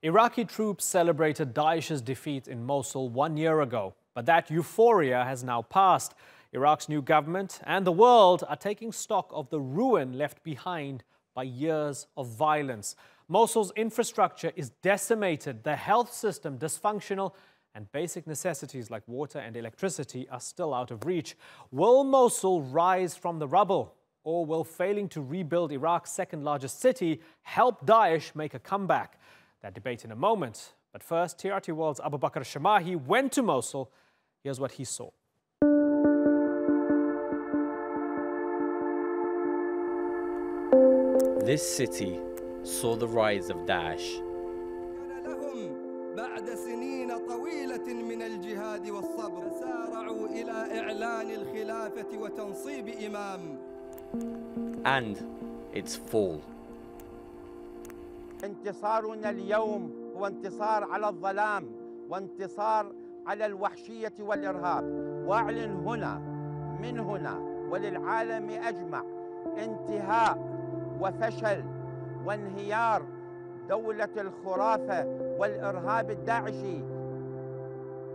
Iraqi troops celebrated Daesh's defeat in Mosul 1 year ago, but that euphoria has now passed. Iraq's new government and the world are taking stock of the ruin left behind by years of violence. Mosul's infrastructure is decimated, the health system dysfunctional, and basic necessities like water and electricity are still out of reach. Will Mosul rise from the rubble? Or will failing to rebuild Iraq's second largest city help Daesh make a comeback? That debate in a moment. But first, TRT World's Abubakr Al-Shamahi went to Mosul. Here's what he saw. This city saw the rise of Daesh. And its fall. انتصارنا اليوم هو انتصار على الظلام وانتصار على الوحشية والإرهاب، وأعلن هنا من هنا وللعالم أجمع انتهاء وفشل وانهيار دولة الخرافة والإرهاب الداعشي.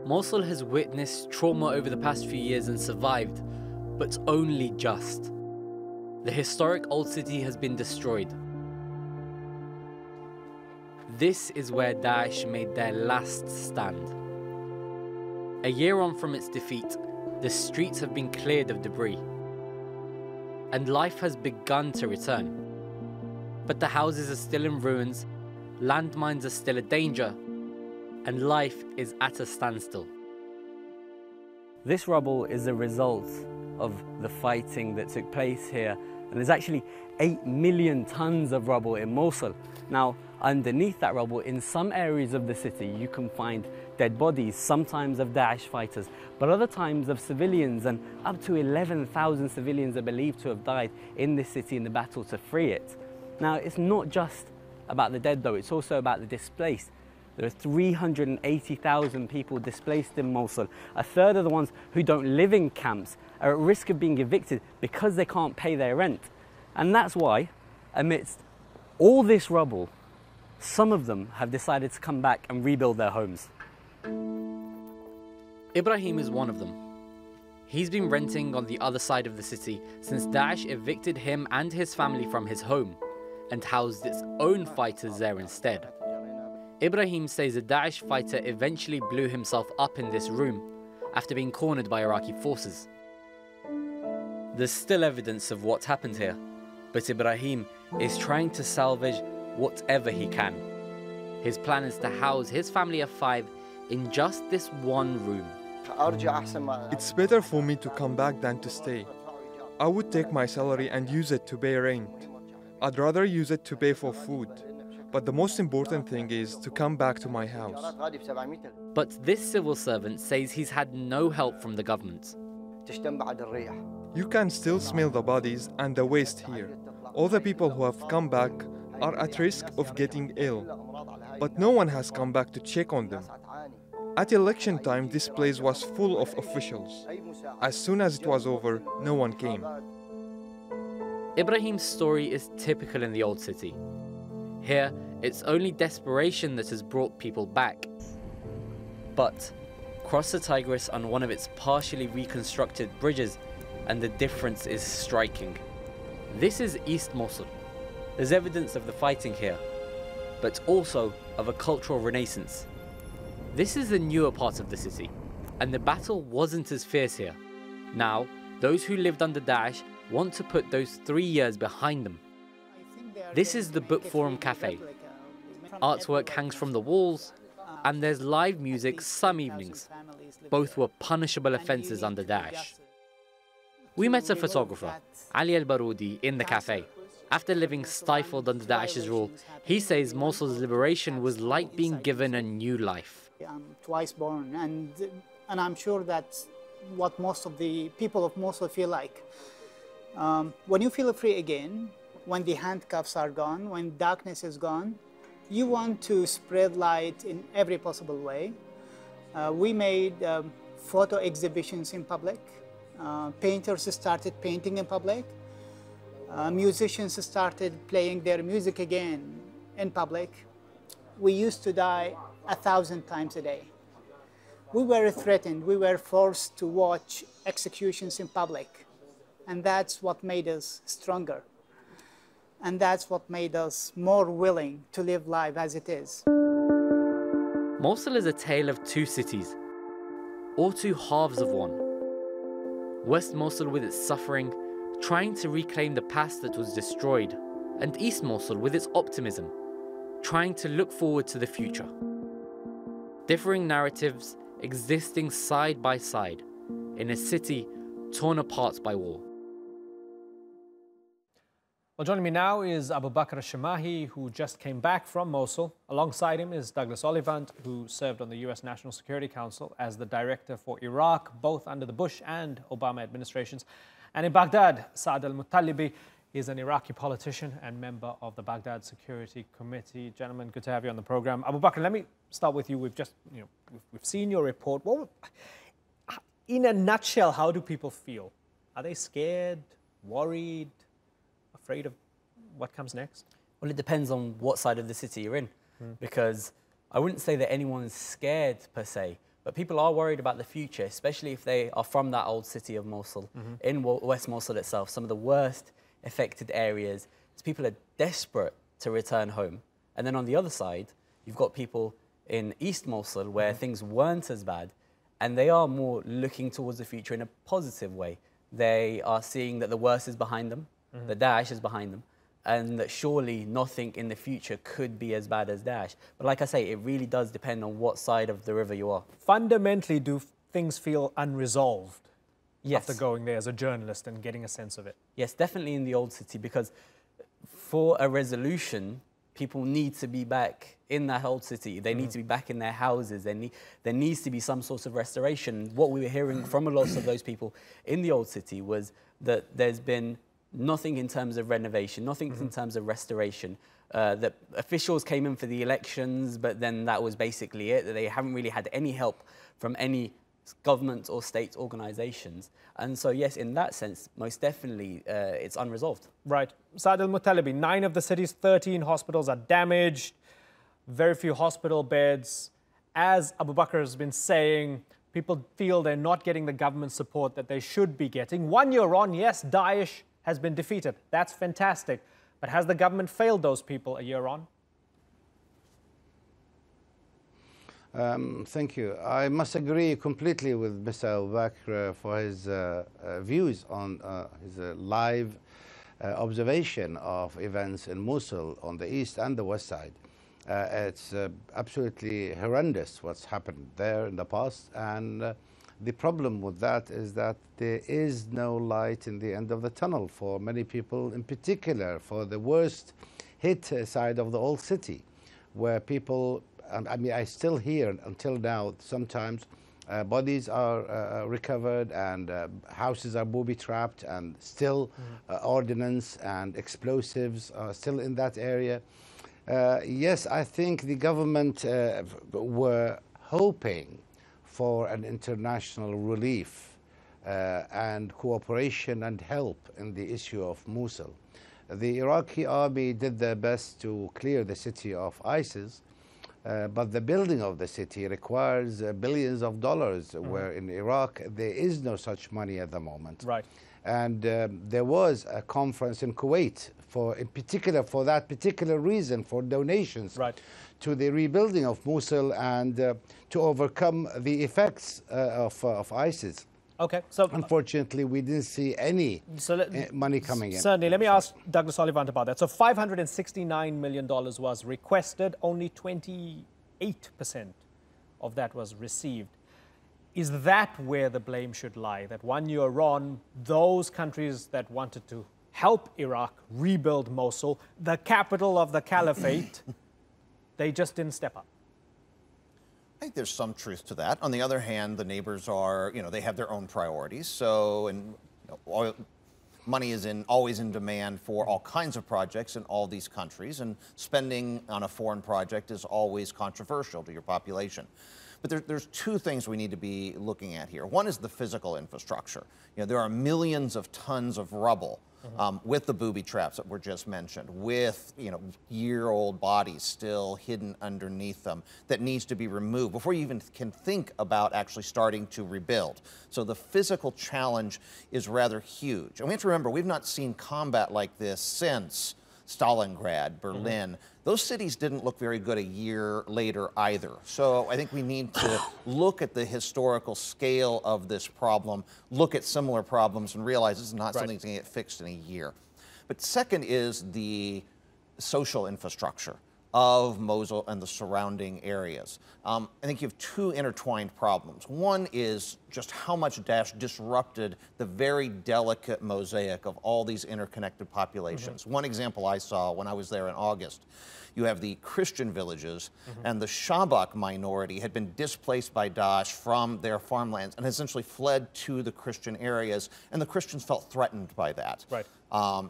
Mosul has witnessed trauma over the past few years and survived, but only just. The historic old city has been destroyed. This is where Daesh made their last stand. A year on from its defeat, the streets have been cleared of debris, and life has begun to return. But the houses are still in ruins, landmines are still a danger, and life is at a standstill. This rubble is a result of the fighting that took place here, and there's actually 8 million tons of rubble in Mosul. Now, underneath that rubble, in some areas of the city, you can find dead bodies, sometimes of Daesh fighters, but other times of civilians, and up to 11,000 civilians are believed to have died in this city in the battle to free it. Now, it's not just about the dead though, it's also about the displaced. There are 380,000 people displaced in Mosul. A third of the ones who don't live in camps are at risk of being evicted because they can't pay their rent. And that's why, amidst all this rubble, some of them have decided to come back and rebuild their homes. Ibrahim is one of them. He's been renting on the other side of the city since Daesh evicted him and his family from his home and housed its own fighters there instead. Ibrahim says a Daesh fighter eventually blew himself up in this room after being cornered by Iraqi forces. There's still evidence of what's happened here, but Ibrahim is trying to salvage whatever he can. His plan is to house his family of 5 in just this one room. It's better for me to come back than to stay. I would take my salary and use it to pay rent. I'd rather use it to pay for food. But the most important thing is to come back to my house. But this civil servant says he's had no help from the government. You can still smell the bodies and the waste here. All the people who have come back are at risk of getting ill, but no one has come back to check on them. At election time, this place was full of officials. As soon as it was over, no one came. Ibrahim's story is typical in the old city. Here, it's only desperation that has brought people back. But cross the Tigris on one of its partially reconstructed bridges, and the difference is striking. This is East Mosul. There's evidence of the fighting here, but also of a cultural renaissance. This is the newer part of the city, and the battle wasn't as fierce here. Now, those who lived under Daesh want to put those 3 years behind them. This is the Book Forum Cafe. Artwork hangs from the walls, and there's live music some evenings. Both were punishable offences under Daesh. We met a photographer, Ali Al-Baroudi, in the cafe. After living stifled under Daesh's rule, he says Mosul's liberation was like being given a new life. I'm twice born, and I'm sure that's what most of the people of Mosul feel like. When you feel free again, when the handcuffs are gone, when darkness is gone, you want to spread light in every possible way. We made photo exhibitions in public. Painters started painting in public. Musicians started playing their music again in public. we used to die 1,000 times a day. We were threatened, we were forced to watch executions in public. And that's what made us stronger. And that's what made us more willing to live life as it is. Mosul is a tale of two cities, or two halves of one. West Mosul with its suffering, trying to reclaim the past that was destroyed, and East Mosul with its optimism, trying to look forward to the future. Differing narratives existing side by side in a city torn apart by war. Well, joining me now is Abubakr Al-Shamahi, who just came back from Mosul. Alongside him is Douglas Ollivant, who served on the U.S. National Security Council as the director for Iraq, both under the Bush and Obama administrations. And in Baghdad, Saad Al-Muttalibi is an Iraqi politician and member of the Baghdad Security Committee. Gentlemen, good to have you on the program. Abubakr, let me start with you. We've just, we've seen your report. In a nutshell, how do people feel? Are they scared, worried, afraid of what comes next? Well, it depends on what side of the city you're in, because I wouldn't say that anyone's scared per se, but people are worried about the future, especially if they are from that old city of Mosul, in West Mosul itself, some of the worst affected areas. So people are desperate to return home. And then on the other side, you've got people in East Mosul where things weren't as bad, and they are more looking towards the future in a positive way. They are seeing that the worst is behind them, that Daesh is behind them, and that surely nothing in the future could be as bad as Daesh. But like I say, it really does depend on what side of the river you are. Fundamentally, do things feel unresolved Yes. after going there as a journalist and getting a sense of it? Yes, definitely in the old city, because for a resolution, people need to be back in that old city. They need to be back in their houses. There needs to be some sort of restoration. What we were hearing from a lot of those people in the old city was that there's been nothing in terms of renovation, nothing in terms of restoration. That officials came in for the elections, but then that was basically it. They haven't really had any help from any government or state organizations. And so, yes, in that sense, most definitely, it's unresolved. Right. Saad Al-Muttalibi, 9 of the city's 13 hospitals are damaged, very few hospital beds. As Abubakr has been saying, people feel they're not getting the government support that they should be getting. 1 year on, yes, Daesh has been defeated. That's fantastic. But has the government failed those people a year on? Thank you. I must agree completely with Mr. Abubakr for his views on his live observation of events in Mosul on the east and the west side. It's absolutely horrendous what's happened there in the past, and the problem with that is that there is no light in the end of the tunnel for many people, in particular for the worst hit side of the old city, where people, I mean, I still hear until now sometimes bodies are recovered and houses are booby-trapped, and still ordnance and explosives are still in that area. Yes, I think the government were hoping for an international relief and cooperation and help in the issue of Mosul. The Iraqi army did their best to clear the city of ISIS, but the building of the city requires billions of dollars, where in Iraq there is no such money at the moment. Right. And there was a conference in Kuwait, in particular for that particular reason, for donations to the rebuilding of Mosul and to overcome the effects of ISIS. Okay, so unfortunately, we didn't see any money coming in. Certainly, let me ask Douglas Ollivant about that. So $569 million was requested, only 28% of that was received. Is that where the blame should lie? That 1 year on, those countries that wanted to help Iraq rebuild Mosul, the capital of the caliphate, they just didn't step up? I think there's some truth to that. On the other hand, the neighbors are, they have their own priorities. So, and money is always in demand for all kinds of projects in all these countries, and spending on a foreign project is always controversial to your population. But there's two things we need to be looking at here. One is the physical infrastructure. You know, there are millions of tons of rubble with the booby traps that were just mentioned, with year-old bodies still hidden underneath them that needs to be removed before you even can think about actually starting to rebuild. So the physical challenge is rather huge. And we have to remember, we've not seen combat like this since Stalingrad, Berlin. Those cities didn't look very good a year later either. So I think we need to look at the historical scale of this problem, look at similar problems, and realize this is not something that's going to get fixed in a year. But second is the social infrastructure of Mosul and the surrounding areas. I think you have two intertwined problems. One is just how much Daesh disrupted the very delicate mosaic of all these interconnected populations. One example I saw when I was there in August, you have the Christian villages, and the Shabak minority had been displaced by Daesh from their farmlands and essentially fled to the Christian areas, and the Christians felt threatened by that.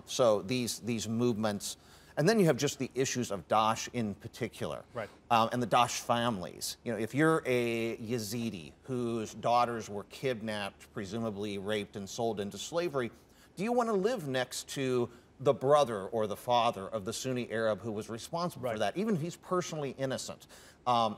So these movements. And then you have just the issues of Daesh in particular, and the Daesh families. You know, if you're a Yazidi whose daughters were kidnapped, presumably raped and sold into slavery, do you want to live next to the brother or the father of the Sunni Arab who was responsible for that, even if he's personally innocent?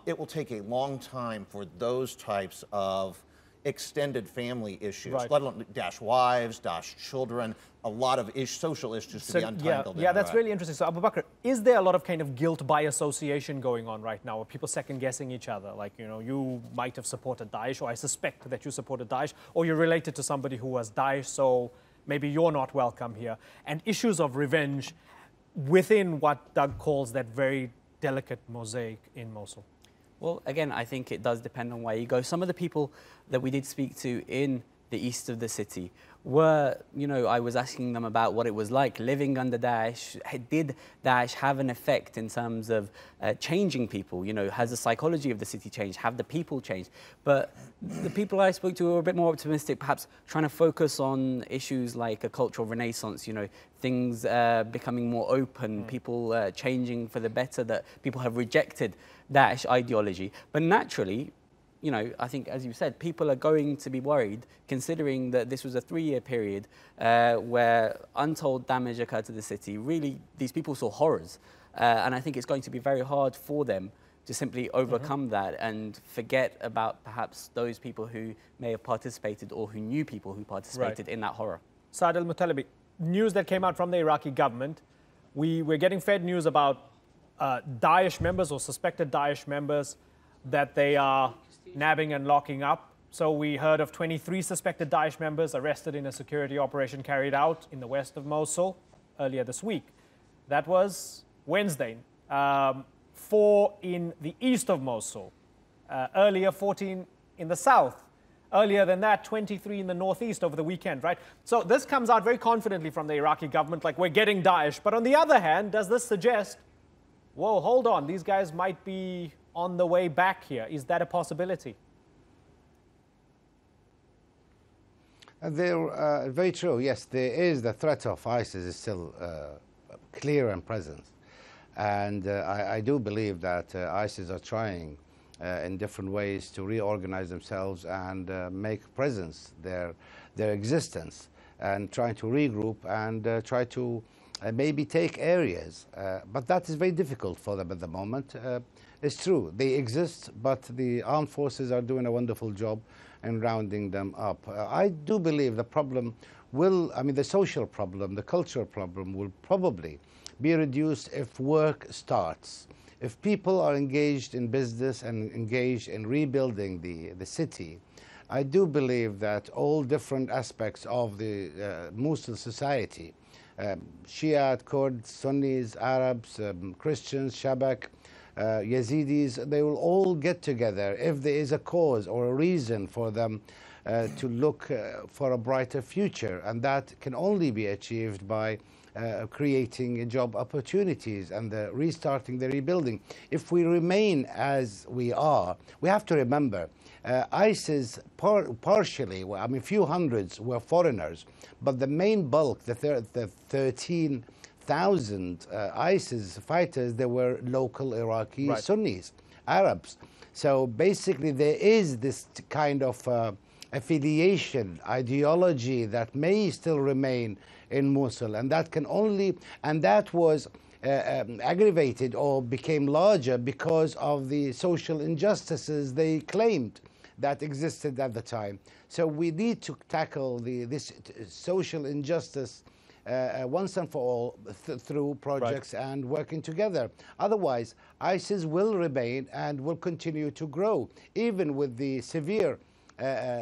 It will take a long time for those types of extended family issues, let alone Daesh wives, Daesh children, a lot of social issues to be untangled. Yeah, that's really interesting. So, Abubakr, is there a lot of kind of guilt by association going on right now? Are people second-guessing each other? Like, you might have supported Daesh, or I suspect that you supported Daesh, or you're related to somebody who was Daesh, so maybe you're not welcome here. And issues of revenge within what Doug calls that very delicate mosaic in Mosul. Well, again, I think it does depend on where you go. Some of the people that we did speak to in the east of the city were, I was asking them about what it was like living under Daesh. Did Daesh have an effect in terms of changing people? Has the psychology of the city changed? Have the people changed? But the people I spoke to were a bit more optimistic, perhaps trying to focus on issues like a cultural renaissance, things becoming more open, people changing for the better, that people have rejected Daesh ideology. But naturally, I think, as you said, people are going to be worried, considering that this was a 3-year period where untold damage occurred to the city. Really, these people saw horrors. And I think it's going to be very hard for them to simply overcome that and forget about perhaps those people who may have participated or who knew people who participated in that horror. Saad Al-Muttalibi, news that came out from the Iraqi government, we're getting fed news about Daesh members or suspected Daesh members that they are nabbing and locking up. So we heard of 23 suspected Daesh members arrested in a security operation carried out in the west of Mosul earlier this week. That was Wednesday. 4 in the east of Mosul. Earlier, 14 in the south. Earlier than that, 23 in the northeast over the weekend, right? So this comes out very confidently from the Iraqi government, like we're getting Daesh. But on the other hand, does this suggest, whoa, hold on, these guys might be on the way back here? Is that a possibility? Very true. Yes, there is the threat of ISIS is still clear and present. And I do believe that ISIS are trying in different ways to reorganize themselves and make presence their existence, and trying to regroup and try to maybe take areas. But that is very difficult for them at the moment. It's true, they exist, but the armed forces are doing a wonderful job in rounding them up. I do believe the problem will, the social problem, the cultural problem will probably be reduced if work starts. If people are engaged in business and engaged in rebuilding the city, I do believe that all different aspects of the Mosul society, Shiite, Kurds, Sunnis, Arabs, Christians, Shabak, Yazidis, they will all get together if there is a cause or a reason for them to look for a brighter future. And that can only be achieved by creating job opportunities and restarting the rebuilding. If we remain as we are, we have to remember ISIS partially, few hundreds were foreigners, but the main bulk, the 13,000 ISIS fighters, they were local Iraqi Sunnis, Arabs. So basically there is this kind of affiliation, ideology that may still remain in Mosul, and that can only, and that was aggravated or became larger because of the social injustices they claimed that existed at the time. So we need to tackle this social injustice once and for all through projects and working together. Otherwise, ISIS will remain and will continue to grow, even with the severe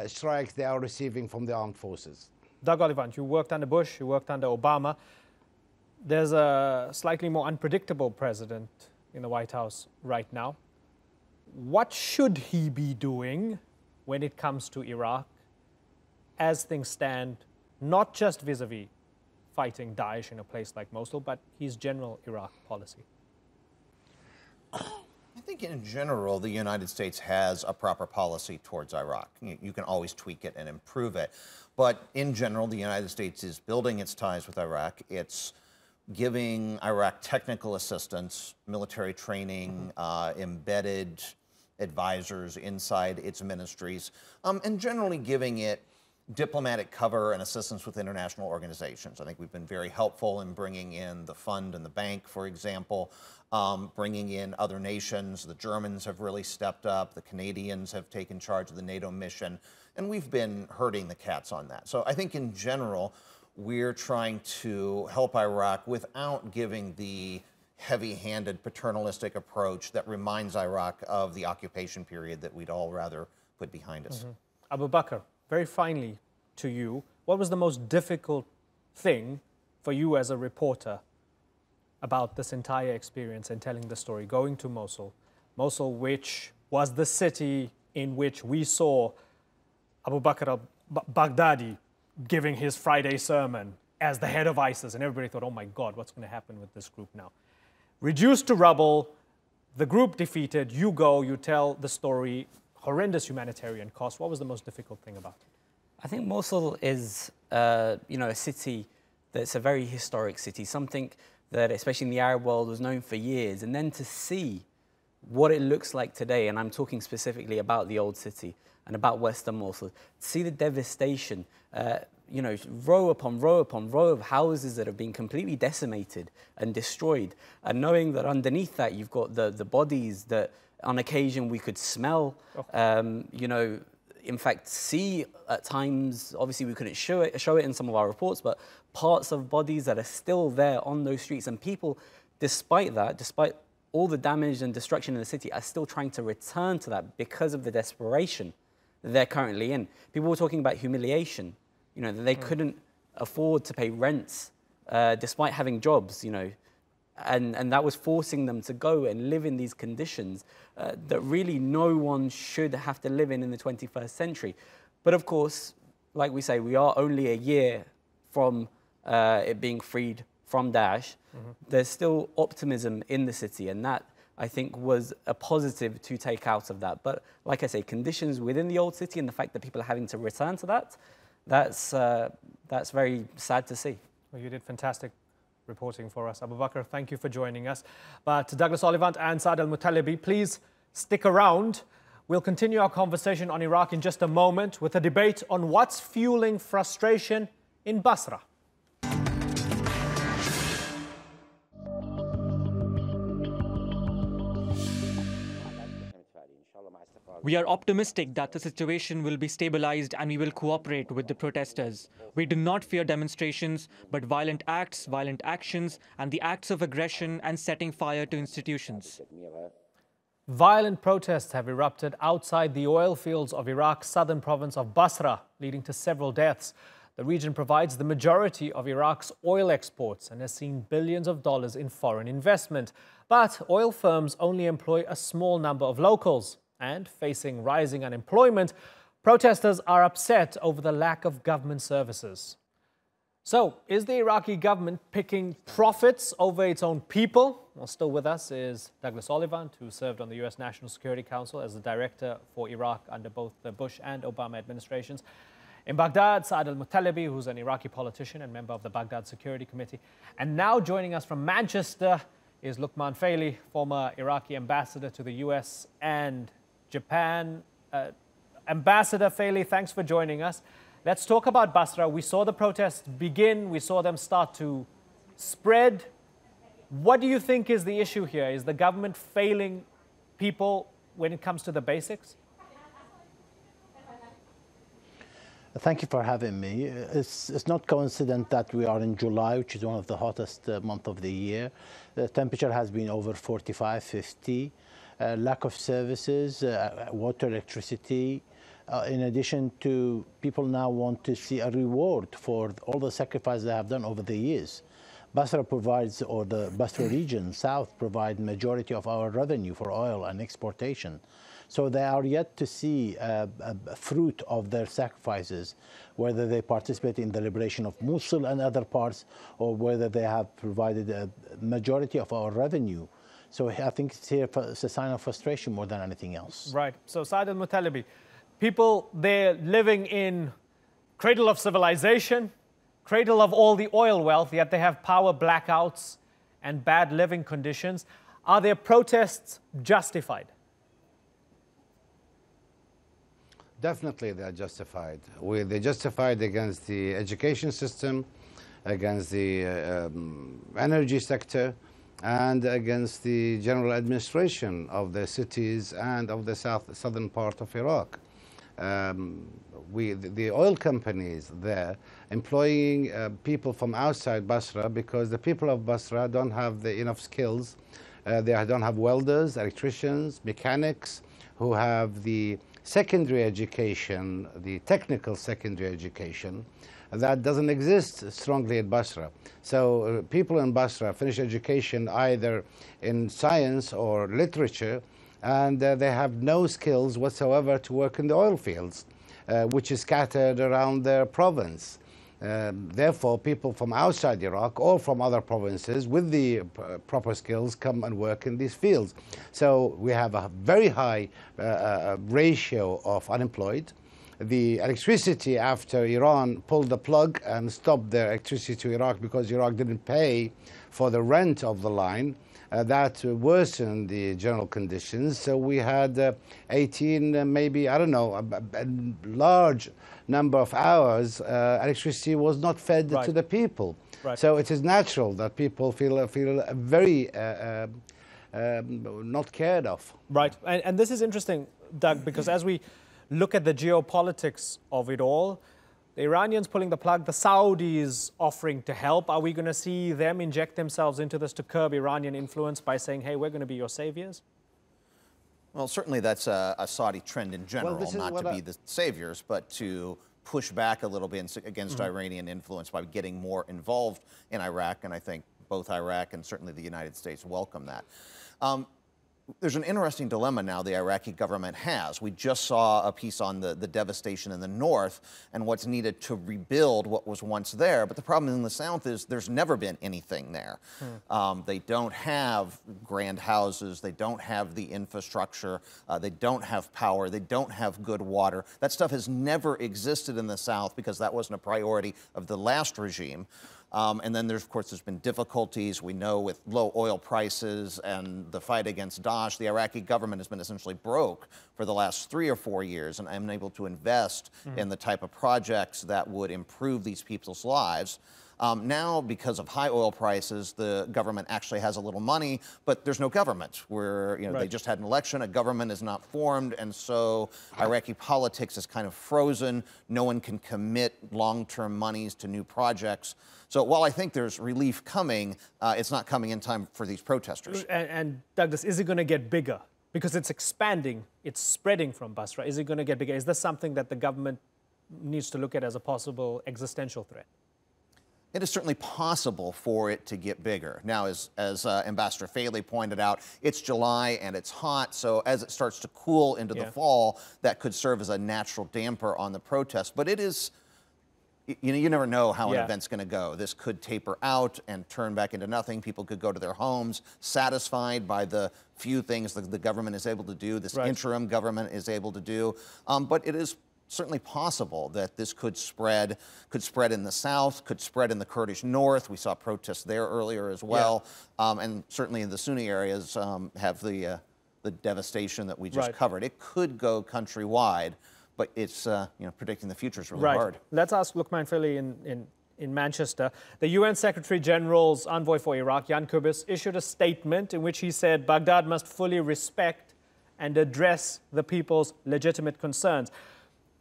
strikes they are receiving from the armed forces. Doug Ollivant, you worked under Bush, you worked under Obama. There's a slightly more unpredictable president in the White House right now. What should he be doing when it comes to Iraq as things stand, not just vis-a-vis fighting Daesh in a place like Mosul, but his general Iraq policy? I think in general, the United States has a proper policy towards Iraq. You can always tweak it and improve it. But in general, the United States is building its ties with Iraq. It's giving Iraq technical assistance, military training, embedded advisors inside its ministries, and generally giving it diplomatic cover and assistance with international organizations. I think we've been very helpful in bringing in the fund and the bank, for example, bringing in other nations. The Germans have really stepped up. The Canadians have taken charge of the NATO mission, and we've been herding the cats on that. So I think in general, we're trying to help Iraq without giving the heavy-handed paternalistic approach that reminds Iraq of the occupation period that we'd all rather put behind us. Abubakr, very finally to you, what was the most difficult thing for you as a reporter about this entire experience and telling the story, going to Mosul? Mosul, which was the city in which we saw Abubakr al-Baghdadi giving his Friday sermon as the head of ISIS, and everybody thought, oh my God, what's going to happen with this group now? Reduced to rubble, the group defeated, you go, you tell the story, horrendous humanitarian cost. What was the most difficult thing about it? I think Mosul is, a city that's a very historic city, something that, especially in the Arab world, was known for years. And then to see what it looks like today, and I'm talking specifically about the old city and about Western Mosul, to see the devastation, row upon row upon row of houses that have been completely decimated and destroyed, and knowing that underneath that you've got the bodies that on occasion we could smell, in fact see at times. Obviously we couldn't show it in some of our reports, but parts of bodies that are still there on those streets, and people, despite all the damage and destruction in the city, are still trying to return to that because of the desperation that they're currently in. People were talking about humiliation, that they couldn't afford to pay rents despite having jobs, and that was forcing them to go and live in these conditions that really no one should have to live in the 21st century. But of course, like we say, we are only a year from it being freed from Daesh. There's still optimism in the city, and that, I think, was a positive to take out of that. But like I say, conditions within the old city and the fact that people are having to return to that's very sad to see. Well, you did fantastic reporting for us, Abubakr. Thank you for joining us. But Douglas Ollivant and Saad Al-Muttalibi, please stick around. We'll continue our conversation on Iraq in just a moment with a debate on what's fueling frustration in Basra. We are optimistic that the situation will be stabilized and we will cooperate with the protesters. We do not fear demonstrations, but violent acts, violent actions, and the acts of aggression and setting fire to institutions. Violent protests have erupted outside the oil fields of Iraq's southern province of Basra, leading to several deaths. The region provides the majority of Iraq's oil exports and has seen billions of dollars in foreign investment. But oil firms only employ a small number of locals. And facing rising unemployment, protesters are upset over the lack of government services. So, is the Iraqi government picking profits over its own people? Well, still with us is Douglas Ollivant, who served on the U.S. National Security Council as the director for Iraq under both the Bush and Obama administrations. In Baghdad, Saad Al-Muttalibi, who's an Iraqi politician and member of the Baghdad Security Committee. And now joining us from Manchester is Lukman Faily, former Iraqi ambassador to the U.S. and Japan. Ambassador Faily, thanks for joining us. Let's talk about Basra. We saw the protests begin. We saw them start to spread. What do you think is the issue here? Is the government failing people when it comes to the basics? Thank you for having me. It's not coincident that we are in July, which is one of the hottest months of the year. The temperature has been over 45, 50. Lack of services, water, electricity. In addition to, people now want to see a reward for all the sacrifices they have done over the years. Basra provides, or the Basra region, south, provide majority of our revenue for oil and exportation. So they are yet to see a fruit of their sacrifices, whether they participate in the liberation of Mosul and other parts, or whether they have provided a majority of our revenue. So I think it's a sign of frustration more than anything else. Right. So Saad Al-Muttalibi, people, they're living in cradle of civilization, cradle of all the oil wealth, yet they have power blackouts and bad living conditions. Are their protests justified? Definitely they're justified. They're justified against the education system, against the energy sector, and against the general administration of the cities and of the southern part of Iraq. The oil companies there employing people from outside Basra, because the people of Basra don't have enough skills. They don't have welders, electricians, mechanics who have the secondary education, the technical secondary education, that doesn't exist strongly in Basra. So people in Basra finish education either in science or literature, and they have no skills whatsoever to work in the oil fields, which is scattered around their province. Therefore, people from outside Iraq or from other provinces with the proper skills come and work in these fields. So we have a very high ratio of unemployed. The electricity, after Iran pulled the plug and stopped their electricity to Iraq because Iraq didn't pay for the rent of the line, that worsened the general conditions. So we had 18, maybe, I don't know, a large number of hours, electricity was not fed to the people. Right. So it is natural that people feel very not cared of. Right, and this is interesting, Doug, because as we look at the geopolitics of it all, the Iranians pulling the plug, the Saudis offering to help. Are we going to see them inject themselves into this to curb Iranian influence by saying, hey, we're going to be your saviors? Well, certainly that's a Saudi trend in general, not to be the saviors, but to push back a little bit against Iranian influence by getting more involved in Iraq. And I think both Iraq and certainly the United States welcome that. There's an interesting dilemma now the Iraqi government has. We just saw a piece on the devastation in the north and what's needed to rebuild what was once there. But the problem in the south is there's never been anything there. They don't have grand houses. They don't have the infrastructure. They don't have power. They don't have good water. That stuff has never existed in the south because that wasn't a priority of the last regime. And then of course, there's been difficulties. We know with low oil prices and the fight against Daesh, the Iraqi government has been essentially broke for the last 3 or 4 years and unable to invest in the type of projects that would improve these people's lives. Now, because of high oil prices, the government actually has a little money, but there's no government. They just had an election, a government is not formed, and so Iraqi politics is kind of frozen. No one can commit long-term monies to new projects. So while I think there's relief coming, it's not coming in time for these protesters. And Douglas, is it going to get bigger? Because it's expanding, it's spreading from Basra. Is it going to get bigger? Is this something that the government needs to look at as a possible existential threat? It is certainly possible for it to get bigger. Now, as Ambassador Faily pointed out, it's July and it's hot, so as it starts to cool into the fall, that could serve as a natural damper on the protest. But it is, you never know how an event's going to go. This could taper out and turn back into nothing. People could go to their homes satisfied by the few things that the government is able to do, this interim government is able to do. But it is certainly possible that this could spread in the south, could spread in the Kurdish north. We saw protests there earlier as well. And certainly in the Sunni areas have the the devastation that we just covered. It could go countrywide, but it's, predicting the future is really hard. Let's ask Lukman Faily in Manchester. The UN Secretary General's envoy for Iraq, Jan Kubis, issued a statement in which he said Baghdad must fully respect and address the people's legitimate concerns.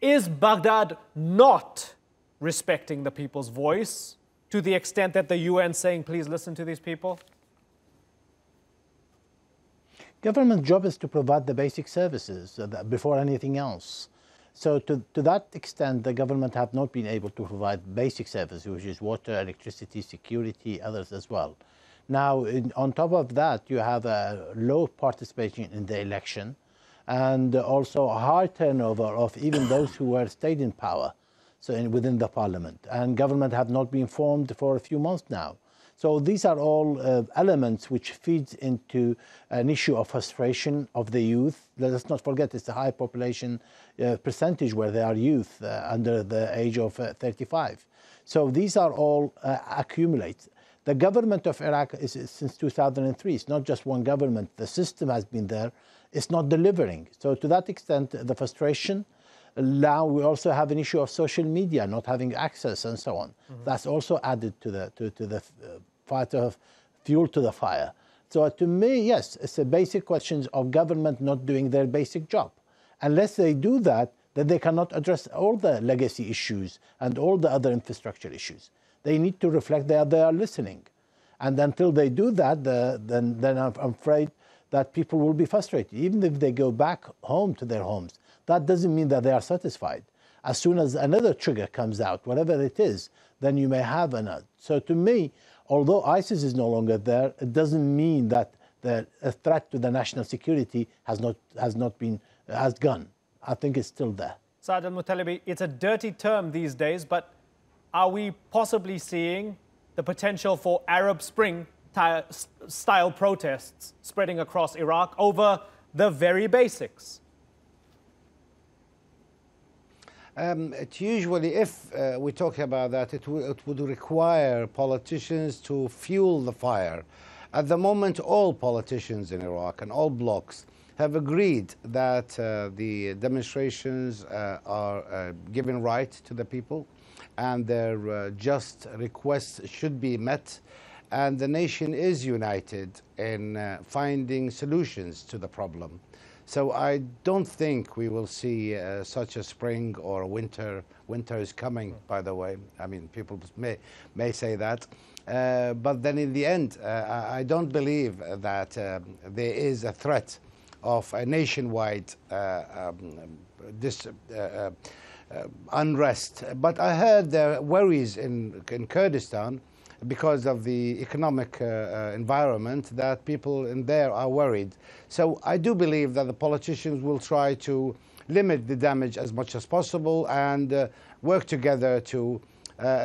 Is Baghdad not respecting the people's voice to the extent that the UN saying, please listen to these people? Government's job is to provide the basic services before anything else. So to that extent, the government have not been able to provide basic services, which is water, electricity, security, others as well. Now, on top of that, you have a low participation in the election and also a high turnover of even those who were stayed in power, so within the parliament. And government have not been formed for a few months now. So these are all elements which feeds into an issue of frustration of the youth. Let us not forget it's a high population percentage where there are youth under the age of 35. So these are all accumulate. The government of Iraq is since 2003. It's not just one government. The system has been there. It's not delivering. So to that extent, the frustration. Now we also have an issue of social media, not having access and so on. That's also added to the fire of fuel to the fire. So to me, yes, it's a basic question of government not doing their basic job. Unless they do that, then they cannot address all the legacy issues and all the other infrastructure issues. They need to reflect that they are listening. And until they do that, then I'm afraid that people will be frustrated. Even if they go back home to their homes, that doesn't mean that they are satisfied. As soon as another trigger comes out, whatever it is, then you may have another. So to me, although ISIS is no longer there, it doesn't mean that a threat to the national security has gone. I think it's still there. Saad Al-Muttalibi, it's a dirty term these days, but are we possibly seeing the potential for Arab Spring style protests spreading across Iraq over the very basics? It usually, if we talk about that, it would require politicians to fuel the fire. At the moment, all politicians in Iraq and all blocs have agreed that the demonstrations are given right to the people and their just requests should be met, and the nation is united in finding solutions to the problem. So I don't think we will see such a spring or a winter. Winter is coming, by the way. I mean, people may say that. But then in the end, I don't believe that there is a threat of a nationwide unrest. But I heard there are worries in Kurdistan because of the economic environment that people in there are worried. So I do believe that the politicians will try to limit the damage as much as possible and work together to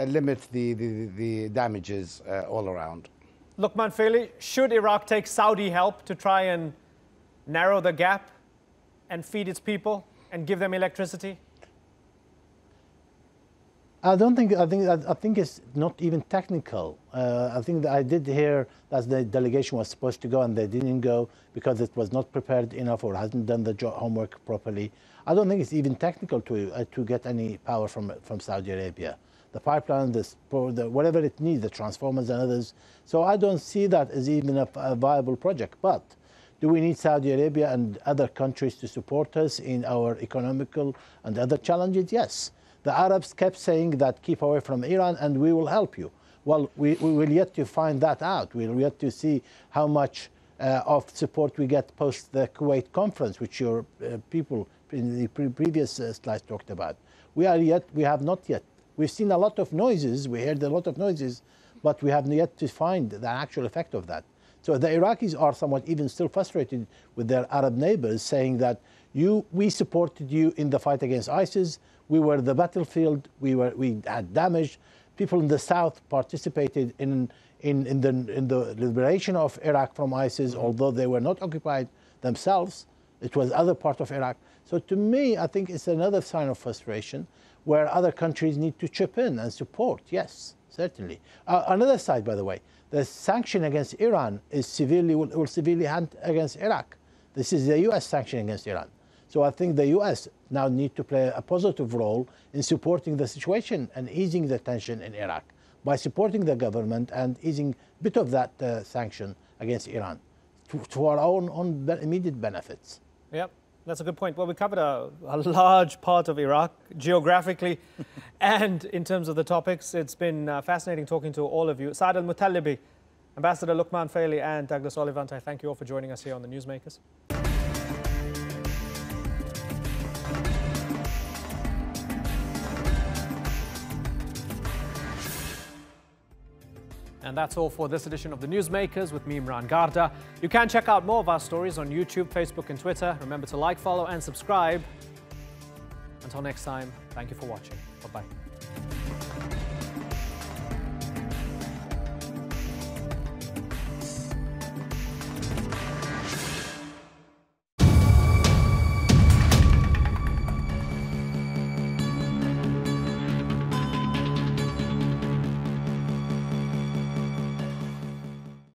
limit the damages all around. Lukman Faily, should Iraq take Saudi help to try and narrow the gap and feed its people and give them electricity? I think it's not even technical. I think that I did hear that the delegation was supposed to go and they didn't go because it was not prepared enough or hasn't done the homework properly. I don't think it's even technical to get any power from Saudi Arabia. The pipeline, whatever it needs, the transformers and others. So I don't see that as even a viable project. But do we need Saudi Arabia and other countries to support us in our economical and other challenges? Yes. The Arabs kept saying that keep away from Iran and we will help you. Well, we will yet to find that out. We'll yet to see how much of support we get post the Kuwait conference, which your people in the previous slides talked about. We have not yet. We've seen a lot of noises, we heard a lot of noises, but we have yet to find the actual effect of that. So the Iraqis are somewhat even still frustrated with their Arab neighbors, saying that we supported you in the fight against ISIS. We were the battlefield. We had damage. People in the south participated in the liberation of Iraq from ISIS, although they were not occupied themselves. It was other part of Iraq. So to me, I think it's another sign of frustration where other countries need to chip in and support. Yes, certainly. Another side, by the way, the sanction against Iran is will severely hand against Iraq. This is the U.S. sanction against Iran. So I think the U.S. now need to play a positive role in supporting the situation and easing the tension in Iraq by supporting the government and easing a bit of that sanction against Iran to our own immediate benefits. Yep, that's a good point. Well, we covered a large part of Iraq geographically and in terms of the topics. It's been fascinating talking to all of you. Saad Al-Muttalibi, Ambassador Lukman Faily and Douglas Ollivant, I thank you all for joining us here on The Newsmakers. And that's all for this edition of The Newsmakers with me, Imran Garda. You can check out more of our stories on YouTube, Facebook and Twitter. Remember to like, follow and subscribe. Until next time, thank you for watching. Bye-bye.